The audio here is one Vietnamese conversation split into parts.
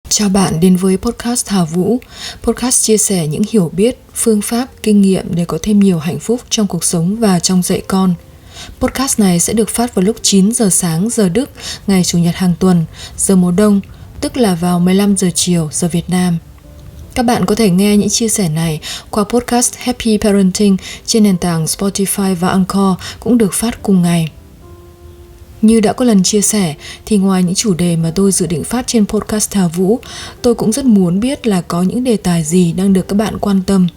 Chào bạn đến với podcast Hà Vũ. Podcast chia sẻ những hiểu biết, phương pháp, kinh nghiệm để có thêm nhiều hạnh phúc trong cuộc sống và trong dạy con. Podcast này sẽ được phát vào lúc 9 giờ sáng giờ Đức, ngày Chủ nhật hàng tuần, giờ mùa đông, tức là vào 15 giờ chiều giờ Việt Nam. Các bạn có thể nghe những chia sẻ này qua podcast Happy Parenting trên nền tảng Spotify và Anchor cũng được phát cùng ngày. Như đã có lần chia sẻ, thì ngoài những chủ đề mà tôi dự định phát trên podcast Hà Vũ, tôi cũng rất muốn biết là có những đề tài gì đang được các bạn quan tâm.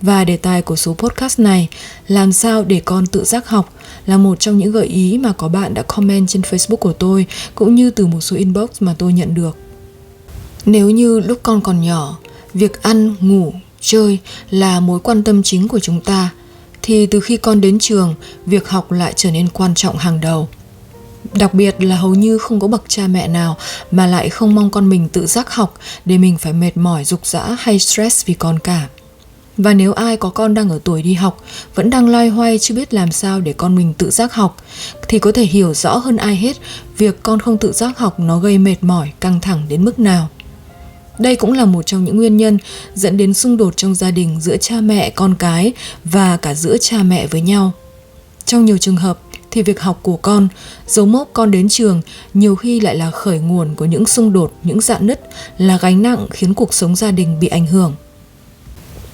Và đề tài của số podcast này, làm sao để con tự giác học, là một trong những gợi ý mà có bạn đã comment trên Facebook của tôi, cũng như từ một số inbox mà tôi nhận được. Nếu như lúc con còn nhỏ, việc ăn, ngủ, chơi là mối quan tâm chính của chúng ta, thì từ khi con đến trường, việc học lại trở nên quan trọng hàng đầu. Đặc biệt là hầu như không có bậc cha mẹ nào mà lại không mong con mình tự giác học để mình phải mệt mỏi, rục rã hay stress vì con cả. Và nếu ai có con đang ở tuổi đi học, vẫn đang loay hoay chưa biết làm sao để con mình tự giác học, thì có thể hiểu rõ hơn ai hết việc con không tự giác học nó gây mệt mỏi, căng thẳng đến mức nào. Đây cũng là một trong những nguyên nhân dẫn đến xung đột trong gia đình giữa cha mẹ, con cái và cả giữa cha mẹ với nhau. Trong nhiều trường hợp thì việc học của con, dấu mốc con đến trường nhiều khi lại là khởi nguồn của những xung đột, những rạn nứt, là gánh nặng khiến cuộc sống gia đình bị ảnh hưởng.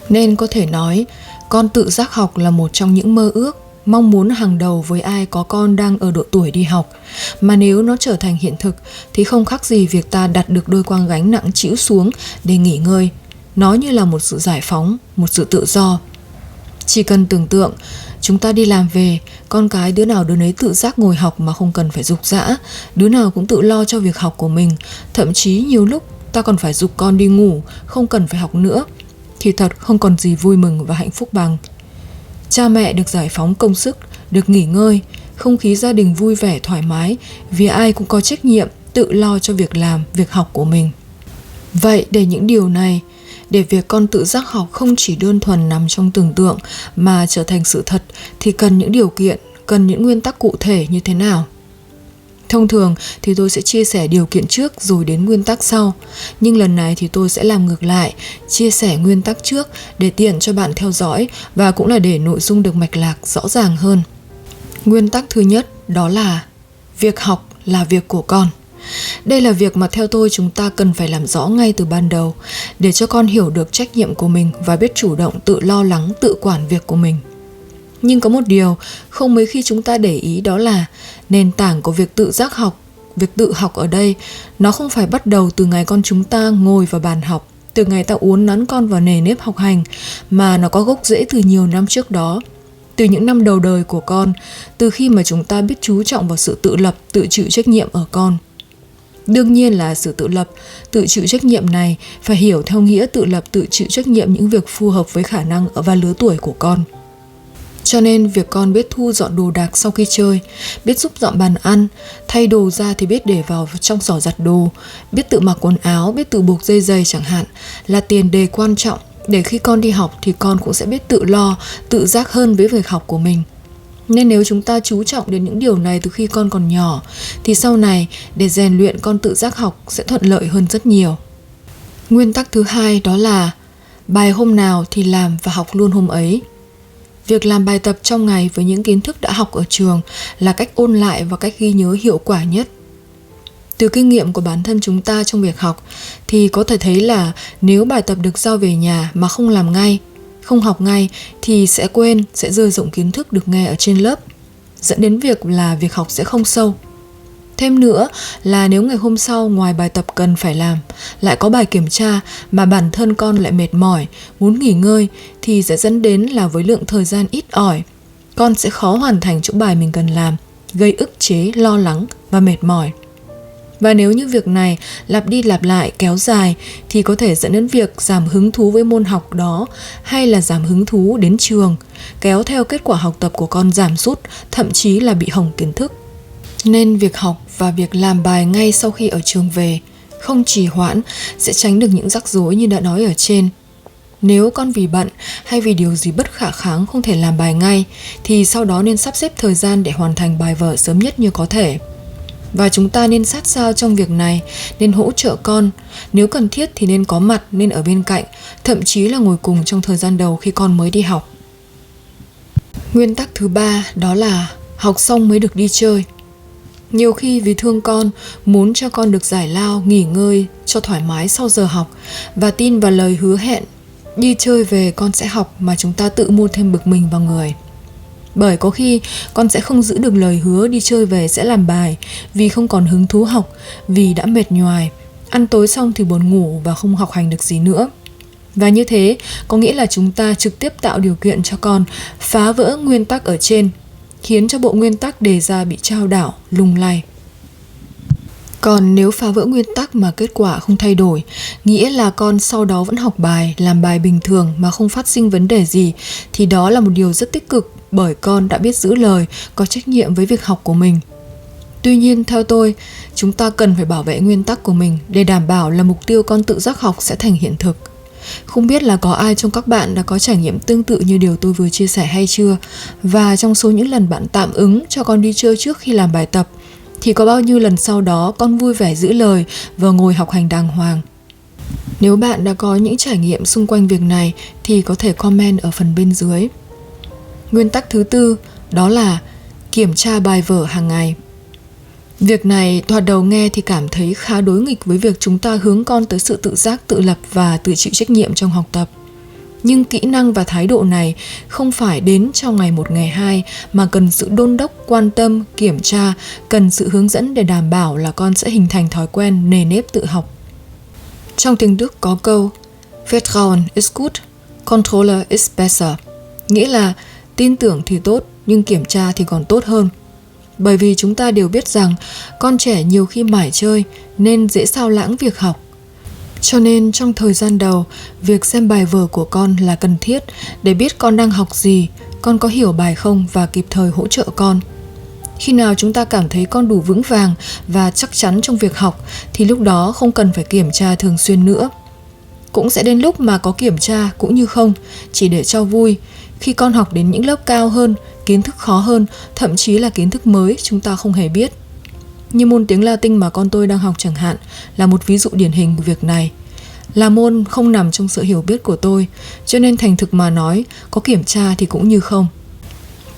Nên có thể nói, con tự giác học là một trong những mơ ước, mong muốn hàng đầu với ai có con đang ở độ tuổi đi học. Mà nếu nó trở thành hiện thực thì không khác gì việc ta đặt được đôi quang gánh nặng trĩu xuống để nghỉ ngơi. Nó như là một sự giải phóng, một sự tự do. Chỉ cần tưởng tượng, chúng ta đi làm về, con cái đứa nào đứa nấy tự giác ngồi học mà không cần phải giục giã, đứa nào cũng tự lo cho việc học của mình. Thậm chí nhiều lúc ta còn phải giục con đi ngủ, không cần phải học nữa. Thì thật không còn gì vui mừng và hạnh phúc bằng. Cha mẹ được giải phóng công sức, được nghỉ ngơi, không khí gia đình vui vẻ thoải mái vì ai cũng có trách nhiệm tự lo cho việc làm, việc học của mình. Vậy để những điều này, để việc con tự giác học không chỉ đơn thuần nằm trong tưởng tượng mà trở thành sự thật, thì cần những điều kiện, cần những nguyên tắc cụ thể như thế nào? Thông thường thì tôi sẽ chia sẻ điều kiện trước rồi đến nguyên tắc sau. Nhưng lần này thì tôi sẽ làm ngược lại, chia sẻ nguyên tắc trước để tiện cho bạn theo dõi và cũng là để nội dung được mạch lạc rõ ràng hơn. Nguyên tắc thứ nhất đó là việc học là việc của con. Đây là việc mà theo tôi chúng ta cần phải làm rõ ngay từ ban đầu để cho con hiểu được trách nhiệm của mình và biết chủ động tự lo lắng, tự quản việc của mình. Nhưng có một điều không mấy khi chúng ta để ý, đó là nền tảng của việc tự giác học, việc tự học ở đây, nó không phải bắt đầu từ ngày con chúng ta ngồi vào bàn học, từ ngày ta uốn nắn con vào nề nếp học hành, mà nó có gốc rễ từ nhiều năm trước đó. Từ những năm đầu đời của con, từ khi mà chúng ta biết chú trọng vào sự tự lập, tự chịu trách nhiệm ở con. Đương nhiên là sự tự lập, tự chịu trách nhiệm này phải hiểu theo nghĩa tự lập, tự chịu trách nhiệm những việc phù hợp với khả năng và lứa tuổi của con. Cho nên việc con biết thu dọn đồ đạc sau khi chơi, biết giúp dọn bàn ăn, thay đồ ra thì biết để vào trong giỏ giặt đồ, biết tự mặc quần áo, biết tự buộc dây giày chẳng hạn, là tiền đề quan trọng để khi con đi học thì con cũng sẽ biết tự lo, tự giác hơn với việc học của mình. Nên nếu chúng ta chú trọng đến những điều này từ khi con còn nhỏ, thì sau này để rèn luyện con tự giác học sẽ thuận lợi hơn rất nhiều. Nguyên tắc thứ hai đó là bài hôm nào thì làm và học luôn hôm ấy. Việc làm bài tập trong ngày với những kiến thức đã học ở trường là cách ôn lại và cách ghi nhớ hiệu quả nhất. Từ kinh nghiệm của bản thân chúng ta trong việc học thì có thể thấy là nếu bài tập được giao về nhà mà không làm ngay, không học ngay thì sẽ quên, sẽ rơi rụng kiến thức được nghe ở trên lớp, dẫn đến việc là việc học sẽ không sâu. Thêm nữa là nếu ngày hôm sau ngoài bài tập cần phải làm, lại có bài kiểm tra mà bản thân con lại mệt mỏi, muốn nghỉ ngơi thì sẽ dẫn đến là với lượng thời gian ít ỏi, con sẽ khó hoàn thành chỗ bài mình cần làm, gây ức chế, lo lắng và mệt mỏi. Và nếu như việc này lặp đi lặp lại kéo dài thì có thể dẫn đến việc giảm hứng thú với môn học đó hay là giảm hứng thú đến trường, kéo theo kết quả học tập của con giảm sút, thậm chí là bị hỏng kiến thức. Nên việc học và việc làm bài ngay sau khi ở trường về, không trì hoãn, sẽ tránh được những rắc rối như đã nói ở trên. Nếu con vì bận hay vì điều gì bất khả kháng không thể làm bài ngay, thì sau đó nên sắp xếp thời gian để hoàn thành bài vở sớm nhất như có thể. Và chúng ta nên sát sao trong việc này, nên hỗ trợ con. Nếu cần thiết thì nên có mặt, nên ở bên cạnh, thậm chí là ngồi cùng trong thời gian đầu khi con mới đi học. Nguyên tắc thứ 3 đó là học xong mới được đi chơi. Nhiều khi vì thương con, muốn cho con được giải lao, nghỉ ngơi cho thoải mái sau giờ học và tin vào lời hứa hẹn đi chơi về con sẽ học mà chúng ta tự mua thêm bực mình vào người. Bởi có khi con sẽ không giữ được lời hứa đi chơi về sẽ làm bài vì không còn hứng thú học, vì đã mệt nhoài, ăn tối xong thì buồn ngủ và không học hành được gì nữa. Và như thế có nghĩa là chúng ta trực tiếp tạo điều kiện cho con phá vỡ nguyên tắc ở trên, khiến cho bộ nguyên tắc đề ra bị chao đảo, lung lay. Còn nếu phá vỡ nguyên tắc mà kết quả không thay đổi, nghĩa là con sau đó vẫn học bài, làm bài bình thường mà không phát sinh vấn đề gì, thì đó là một điều rất tích cực, bởi con đã biết giữ lời, có trách nhiệm với việc học của mình. Tuy nhiên theo tôi, chúng ta cần phải bảo vệ nguyên tắc của mình để đảm bảo là mục tiêu con tự giác học sẽ thành hiện thực. Không biết là có ai trong các bạn đã có trải nghiệm tương tự như điều tôi vừa chia sẻ hay chưa? Và trong số những lần bạn tạm ứng cho con đi chơi trước khi làm bài tập, thì có bao nhiêu lần sau đó con vui vẻ giữ lời và ngồi học hành đàng hoàng? Nếu bạn đã có những trải nghiệm xung quanh việc này thì có thể comment ở phần bên dưới. Nguyên tắc thứ 4 đó là kiểm tra bài vở hàng ngày. Việc này thoạt đầu nghe thì cảm thấy khá đối nghịch với việc chúng ta hướng con tới sự tự giác, tự lập và tự chịu trách nhiệm trong học tập. Nhưng kỹ năng và thái độ này không phải đến trong ngày 1 ngày 2 mà cần sự đôn đốc, quan tâm, kiểm tra, cần sự hướng dẫn để đảm bảo là con sẽ hình thành thói quen nề nếp tự học. Trong tiếng Đức có câu Vertrauen ist gut, Controller ist besser, nghĩa là tin tưởng thì tốt nhưng kiểm tra thì còn tốt hơn. Bởi vì chúng ta đều biết rằng con trẻ nhiều khi mải chơi nên dễ sao lãng việc học. Cho nên trong thời gian đầu, việc xem bài vở của con là cần thiết để biết con đang học gì, con có hiểu bài không và kịp thời hỗ trợ con. Khi nào chúng ta cảm thấy con đủ vững vàng và chắc chắn trong việc học thì lúc đó không cần phải kiểm tra thường xuyên nữa. Cũng sẽ đến lúc mà có kiểm tra cũng như không, chỉ để cho vui. Khi con học đến những lớp cao hơn, kiến thức khó hơn, thậm chí là kiến thức mới chúng ta không hề biết. Như môn tiếng Latin mà con tôi đang học chẳng hạn là một ví dụ điển hình của việc này. Là môn không nằm trong sự hiểu biết của tôi, cho nên thành thực mà nói, có kiểm tra thì cũng như không.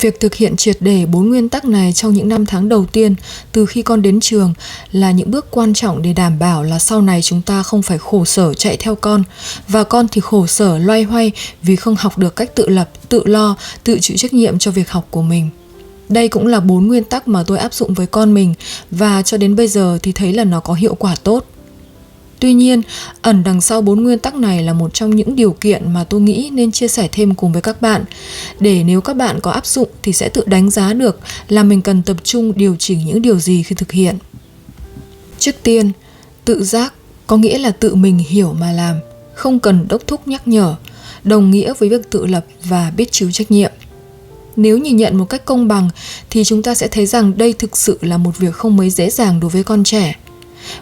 Việc thực hiện triệt để 4 nguyên tắc này trong những năm tháng đầu tiên từ khi con đến trường là những bước quan trọng để đảm bảo là sau này chúng ta không phải khổ sở chạy theo con, và con thì khổ sở loay hoay vì không học được cách tự lập, tự lo, tự chịu trách nhiệm cho việc học của mình. Đây cũng là 4 nguyên tắc mà tôi áp dụng với con mình và cho đến bây giờ thì thấy là nó có hiệu quả tốt. Tuy nhiên, ẩn đằng sau 4 nguyên tắc này là một trong những điều kiện mà tôi nghĩ nên chia sẻ thêm cùng với các bạn, để nếu các bạn có áp dụng thì sẽ tự đánh giá được là mình cần tập trung điều chỉnh những điều gì khi thực hiện. Trước tiên, tự giác có nghĩa là tự mình hiểu mà làm, không cần đốc thúc nhắc nhở, đồng nghĩa với việc tự lập và biết chịu trách nhiệm. Nếu nhìn nhận một cách công bằng thì chúng ta sẽ thấy rằng đây thực sự là một việc không mấy dễ dàng đối với con trẻ.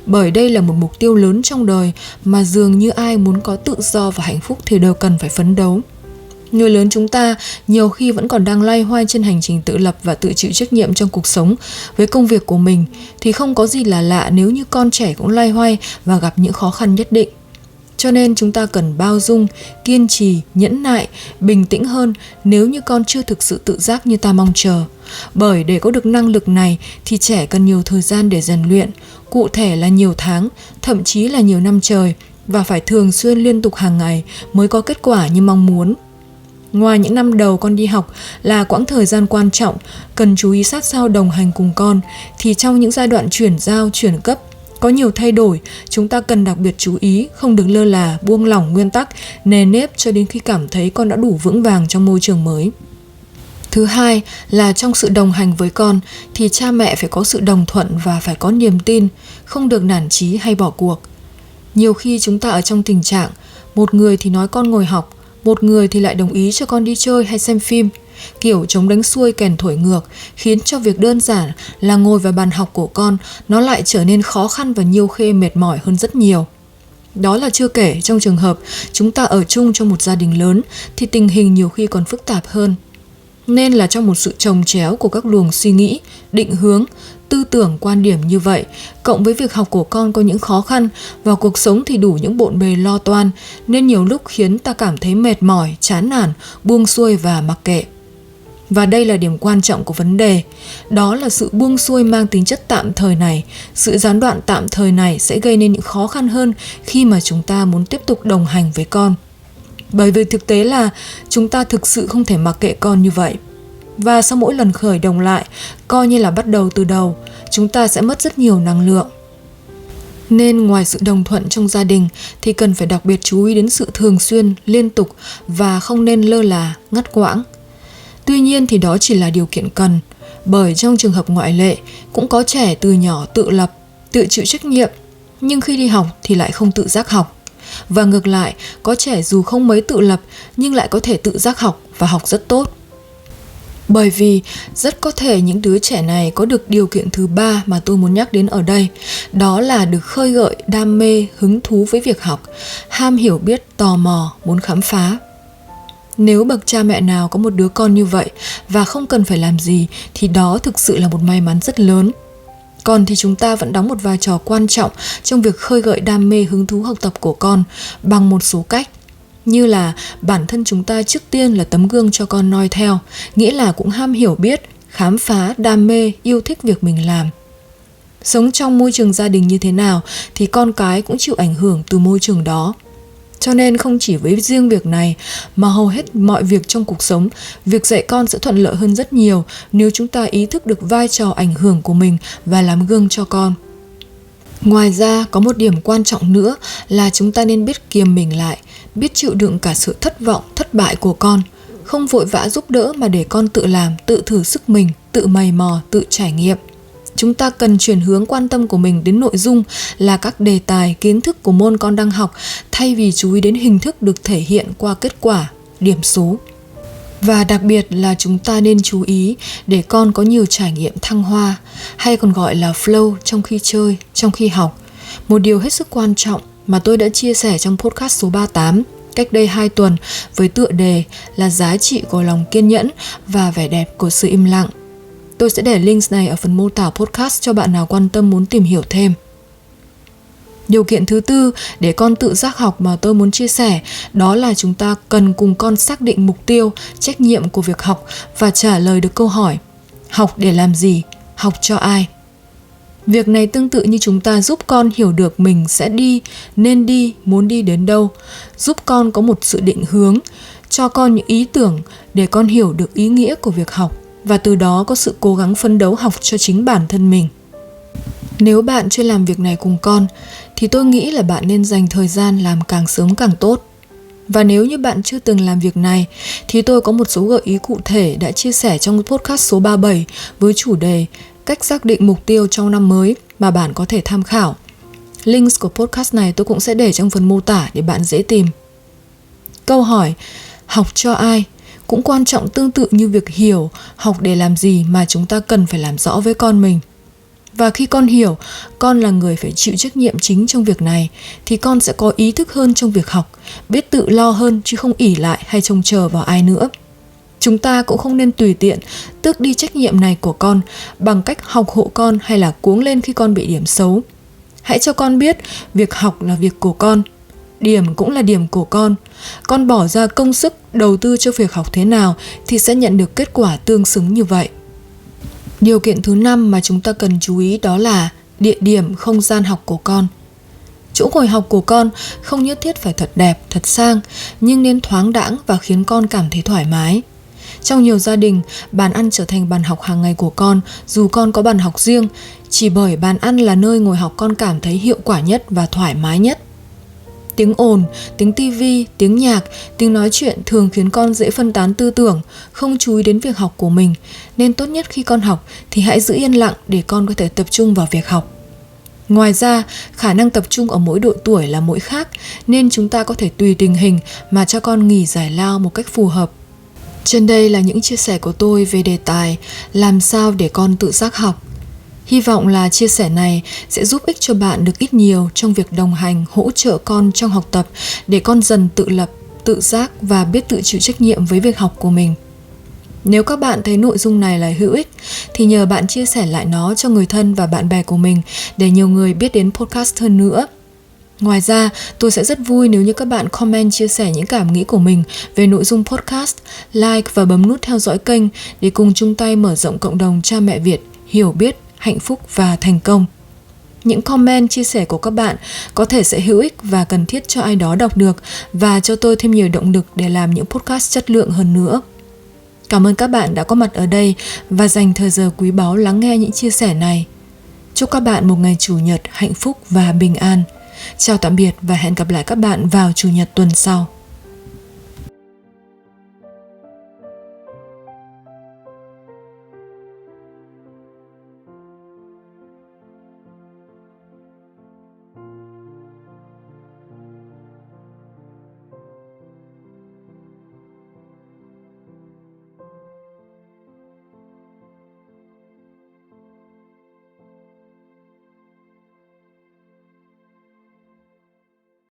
Bởi đây là một mục tiêu lớn trong đời mà dường như ai muốn có tự do và hạnh phúc thì đều cần phải phấn đấu. Người lớn chúng ta nhiều khi vẫn còn đang loay hoay trên hành trình tự lập và tự chịu trách nhiệm trong cuộc sống với công việc của mình, thì không có gì là lạ nếu như con trẻ cũng loay hoay và gặp những khó khăn nhất định. Cho nên chúng ta cần bao dung, kiên trì, nhẫn nại, bình tĩnh hơn nếu như con chưa thực sự tự giác như ta mong chờ. Bởi để có được năng lực này thì trẻ cần nhiều thời gian để rèn luyện, cụ thể là nhiều tháng, thậm chí là nhiều năm trời, và phải thường xuyên liên tục hàng ngày mới có kết quả như mong muốn. Ngoài những năm đầu con đi học là quãng thời gian quan trọng, cần chú ý sát sao đồng hành cùng con, thì trong những giai đoạn chuyển giao, chuyển cấp, có nhiều thay đổi, chúng ta cần đặc biệt chú ý, không được lơ là, buông lỏng nguyên tắc, nề nếp cho đến khi cảm thấy con đã đủ vững vàng trong môi trường mới. Thứ hai là trong sự đồng hành với con thì cha mẹ phải có sự đồng thuận và phải có niềm tin, không được nản chí hay bỏ cuộc. Nhiều khi chúng ta ở trong tình trạng một người thì nói con ngồi học, một người thì lại đồng ý cho con đi chơi hay xem phim, kiểu chống đánh xuôi kèn thổi ngược, khiến cho việc đơn giản là ngồi vào bàn học của con nó lại trở nên khó khăn và nhiêu khê mệt mỏi hơn rất nhiều. Đó là chưa kể trong trường hợp chúng ta ở chung trong một gia đình lớn thì tình hình nhiều khi còn phức tạp hơn. Nên là trong một sự chồng chéo của các luồng suy nghĩ, định hướng, tư tưởng, quan điểm như vậy, cộng với việc học của con có những khó khăn và cuộc sống thì đủ những bộn bề lo toan, nên nhiều lúc khiến ta cảm thấy mệt mỏi, chán nản, buông xuôi và mặc kệ. Và đây là điểm quan trọng của vấn đề, đó là sự buông xuôi mang tính chất tạm thời này, sự gián đoạn tạm thời này sẽ gây nên những khó khăn hơn khi mà chúng ta muốn tiếp tục đồng hành với con. Bởi vì thực tế là chúng ta thực sự không thể mặc kệ con như vậy. Và sau mỗi lần khởi động lại, coi như là bắt đầu từ đầu, chúng ta sẽ mất rất nhiều năng lượng. Nên ngoài sự đồng thuận trong gia đình thì cần phải đặc biệt chú ý đến sự thường xuyên, liên tục và không nên lơ là, ngắt quãng. Tuy nhiên thì đó chỉ là điều kiện cần, bởi trong trường hợp ngoại lệ cũng có trẻ từ nhỏ tự lập, tự chịu trách nhiệm, nhưng khi đi học thì lại không tự giác học. Và ngược lại, có trẻ dù không mấy tự lập nhưng lại có thể tự giác học và học rất tốt. Bởi vì rất có thể những đứa trẻ này có được điều kiện thứ ba mà tôi muốn nhắc đến ở đây, đó là được khơi gợi đam mê, hứng thú với việc học, ham hiểu biết, tò mò, muốn khám phá. Nếu bậc cha mẹ nào có một đứa con như vậy và không cần phải làm gì thì đó thực sự là một may mắn rất lớn. Còn thì chúng ta vẫn đóng một vai trò quan trọng trong việc khơi gợi đam mê, hứng thú học tập của con bằng một số cách. Như là bản thân chúng ta trước tiên là tấm gương cho con noi theo, nghĩa là cũng ham hiểu biết, khám phá, đam mê, yêu thích việc mình làm. Sống trong môi trường gia đình như thế nào thì con cái cũng chịu ảnh hưởng từ môi trường đó. Cho nên không chỉ với riêng việc này mà hầu hết mọi việc trong cuộc sống, việc dạy con sẽ thuận lợi hơn rất nhiều nếu chúng ta ý thức được vai trò ảnh hưởng của mình và làm gương cho con. Ngoài ra, có một điểm quan trọng nữa là chúng ta nên biết kiềm mình lại, biết chịu đựng cả sự thất vọng, thất bại của con, không vội vã giúp đỡ mà để con tự làm, tự thử sức mình, tự mày mò, tự trải nghiệm. Chúng ta cần chuyển hướng quan tâm của mình đến nội dung là các đề tài, kiến thức của môn con đang học thay vì chú ý đến hình thức được thể hiện qua kết quả, điểm số. Và đặc biệt là chúng ta nên chú ý để con có nhiều trải nghiệm thăng hoa, hay còn gọi là flow trong khi chơi, trong khi học. Một điều hết sức quan trọng mà tôi đã chia sẻ trong podcast số 38 cách đây 2 tuần với tựa đề là giá trị của lòng kiên nhẫn và vẻ đẹp của sự im lặng. Tôi sẽ để links này ở phần mô tả podcast cho bạn nào quan tâm muốn tìm hiểu thêm. Điều kiện thứ tư để con tự giác học mà tôi muốn chia sẻ đó là chúng ta cần cùng con xác định mục tiêu, trách nhiệm của việc học và trả lời được câu hỏi: học để làm gì? Học cho ai? Việc này tương tự như chúng ta giúp con hiểu được mình sẽ đi, nên đi, muốn đi đến đâu, giúp con có một sự định hướng, cho con những ý tưởng để con hiểu được ý nghĩa của việc học và từ đó có sự cố gắng phấn đấu học cho chính bản thân mình. Nếu bạn chưa làm việc này cùng con thì tôi nghĩ là bạn nên dành thời gian làm càng sớm càng tốt. Và nếu như bạn chưa từng làm việc này thì tôi có một số gợi ý cụ thể đã chia sẻ trong podcast số 37 với chủ đề cách xác định mục tiêu trong năm mới mà bạn có thể tham khảo. Links của podcast này tôi cũng sẽ để trong phần mô tả để bạn dễ tìm. Câu hỏi học cho ai cũng quan trọng tương tự như việc hiểu học để làm gì mà chúng ta cần phải làm rõ với con mình. Và khi con hiểu con là người phải chịu trách nhiệm chính trong việc này thì con sẽ có ý thức hơn trong việc học, biết tự lo hơn chứ không ỷ lại hay trông chờ vào ai nữa. Chúng ta cũng không nên tùy tiện tước đi trách nhiệm này của con bằng cách học hộ con hay là cuống lên khi con bị điểm xấu. Hãy cho con biết việc học là việc của con, điểm cũng là điểm của con. Con bỏ ra công sức đầu tư cho việc học thế nào thì sẽ nhận được kết quả tương xứng như vậy. Điều kiện thứ 5 mà chúng ta cần chú ý đó là địa điểm, không gian học của con. Chỗ ngồi học của con không nhất thiết phải thật đẹp, thật sang, nhưng nên thoáng đãng và khiến con cảm thấy thoải mái. Trong nhiều gia đình, bàn ăn trở thành bàn học hàng ngày của con dù con có bàn học riêng, chỉ bởi bàn ăn là nơi ngồi học con cảm thấy hiệu quả nhất và thoải mái nhất. Tiếng ồn, tiếng tivi, tiếng nhạc, tiếng nói chuyện thường khiến con dễ phân tán tư tưởng, không chú ý đến việc học của mình. Nên tốt nhất khi con học thì hãy giữ yên lặng để con có thể tập trung vào việc học. Ngoài ra, khả năng tập trung ở mỗi độ tuổi là mỗi khác, nên chúng ta có thể tùy tình hình mà cho con nghỉ giải lao một cách phù hợp. Trên đây là những chia sẻ của tôi về đề tài làm sao để con tự giác học. Hy vọng là chia sẻ này sẽ giúp ích cho bạn được ít nhiều trong việc đồng hành, hỗ trợ con trong học tập để con dần tự lập, tự giác và biết tự chịu trách nhiệm với việc học của mình. Nếu các bạn thấy nội dung này là hữu ích thì nhờ bạn chia sẻ lại nó cho người thân và bạn bè của mình để nhiều người biết đến podcast hơn nữa. Ngoài ra, tôi sẽ rất vui nếu như các bạn comment chia sẻ những cảm nghĩ của mình về nội dung podcast, like và bấm nút theo dõi kênh để cùng chung tay mở rộng cộng đồng cha mẹ Việt hiểu biết, hạnh phúc và thành công. Những comment, chia sẻ của các bạn có thể sẽ hữu ích và cần thiết cho ai đó đọc được và cho tôi thêm nhiều động lực để làm những podcast chất lượng hơn nữa. Cảm ơn các bạn đã có mặt ở đây và dành thời giờ quý báu lắng nghe những chia sẻ này. Chúc các bạn một ngày Chủ nhật hạnh phúc và bình an. Chào tạm biệt và hẹn gặp lại các bạn vào Chủ nhật tuần sau.